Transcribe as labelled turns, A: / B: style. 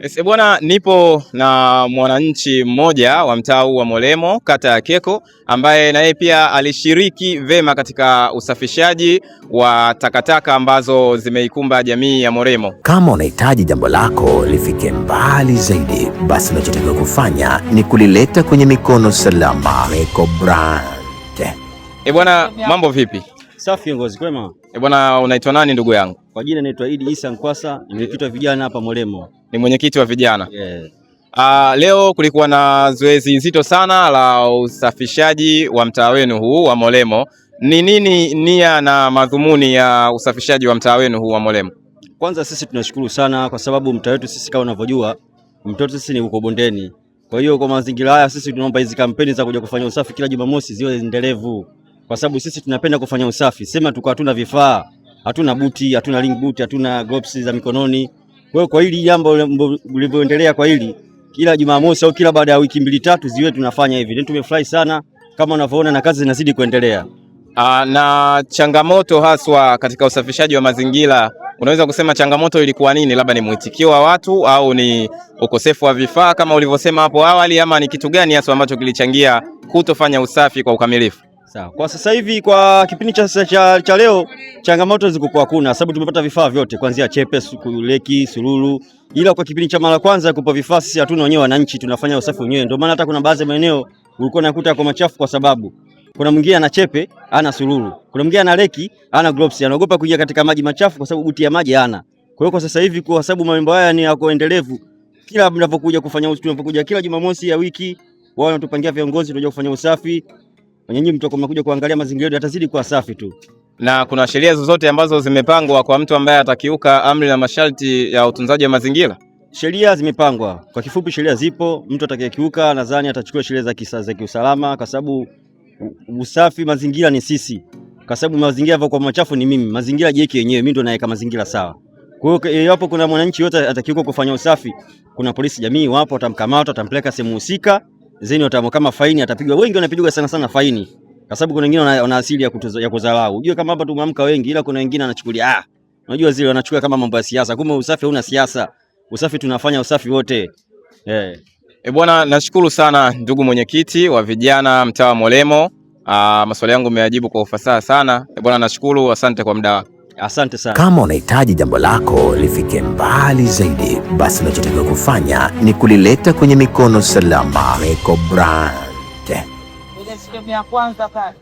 A: Yes, bwana, nipo na mwananchi mmoja wa mtaa wa Molemo, kata ya Keko, ambaye na yeye pia alishiriki vema katika usafishaji wa takataka ambazo zimeikumba jamii ya Molemo.
B: Kama unahitaji jambo lako lifike mbali zaidi, basi unachotakiwa kufanya ni kulileta kwenye mikono salama. Eco Brand.
A: Bwana, mambo vipi?
C: Safi ngozi, kwema.
A: Bwana, unaitwa nani ndugu yangu?
C: Kwa jina naitwa Idi Isa Nkwasa, ni mwenyekiti wa vijana hapa Molemo.
A: Ni mwenyekiti wa vijana?
C: Yeah.
A: Leo kulikuwa na zoezi nzito sana la usafishaji wa mtaa wenu huu wa Molemo. Ni nini nia na madhumuni ya usafishaji wa mtaa wenu huu wa Molemo?
C: Kwanza sisi tunashukuru sana kwa sababu mtaa wetu sisi kama unavyojua, mtaa wetu sisi ni uko bondeni. Kwa hiyo kwa mazingira haya sisi tunaomba hizi kampeni za kuja kufanya usafi kila Jumamosi ziwe endelevu. Kwa sababu sisi tunapenda kufanya usafi. Sema tuko hatuna vifaa, hatuna buti, hatuna ring boot, hatuna gloves za mikononi. Kwa hiyo kwa hili jambo lilivyoendelea kwa hili, kila Jumamosi au kila baada ya wiki 2-3 ziwe tunafanya hivi. Ndio tumefurahi sana kama unavyoona na kazi zinazidi kuendelea.
A: Na changamoto haswa katika usafishaji wa mazingira, unaweza kusema changamoto ilikuwa nini? Labda ni mwitikio wa watu au ni ukosefu wa vifaa kama ulivyosema hapo awali, ama ni kitu gani hasa ambacho kilichangia kutofanya usafi kwa ukamilifu?
C: Sawa. Kwa sasa hivi kwa kipindi cha leo changamoto ziko hakuna, sababu tumepata vifaa vyote kuanzia chepe, leki, sululu. Ila kwa kipindi cha mara kwanza kupa vifaa sisi hatuna wenyewe, wananchi tunafanya usafi wenyewe. Ndio maana hata kuna baadhi ya maeneo ulikuwa unakuta kwa machafu kwa sababu kuna mwingine ana chepe, ana sululu. Kuna mwingine ana leki, ana gloves, anaogopa kuingia katika maji machafu kwa sababu buti ya maji hana. Kwa hiyo kwa sasa hivi kwa sababu mambo haya ni yako endelevu, kila mnapokuja kufanya usafi, tunapokuja kila Jumamosi ya wiki, wao wanatupangia viongozi tunakuja kufanya usafi. Nyinyi mtoko mnakuja kuangalia mazingira yetu yatazidi kuwa safi tu.
A: Na kuna sheria zozote ambazo zimepangwa kwa mtu ambaye atakiuka amri na masharti ya utunzaji wa mazingira?
C: Sheria zimepangwa. Kwa kifupi sheria zipo, mtu atakayekiuka nadhani atachukua sheria za kiusalama kwa sababu usafi mazingira ni sisi. Kwa sababu mazingira yako kwa machafu ni mimi. Mazingira jiweke yenyewe, mimi ndo naweka mazingira sawa. Kwa hiyo hapo kuna mwananchi yote atakiuka kufanya usafi, kuna polisi jamii wapo, watamkamata, watampeleka sehemu husika. Zeni watamu kama faini atapigwa. Wengi wanapigwa sana faini. Kwa sababu kuna wengine wana asili ya kudharau. Unajua kama hapa tumeamka wengi, ila kuna wengine anachukulia unajua zile wanachukua kama mambo ya siasa. Kumbe usafi hauna siasa. Usafi tunafanya usafi wote.
A: Bwana, nashukuru sana ndugu mwenyekiti wa vijana mtaa wa Molemo. Maswali yangu umeyajibu kwa ufasaha sana. Bwana, nashukuru, asante kwa muda wako.
C: Asante sana.
B: Kama unahitaji jambo lako lifike mbali zaidi, basi unachotakiwa kufanya ni kulileta kwenye mikono salama. Eco Brand.
D: Ile siku ya kwanza pale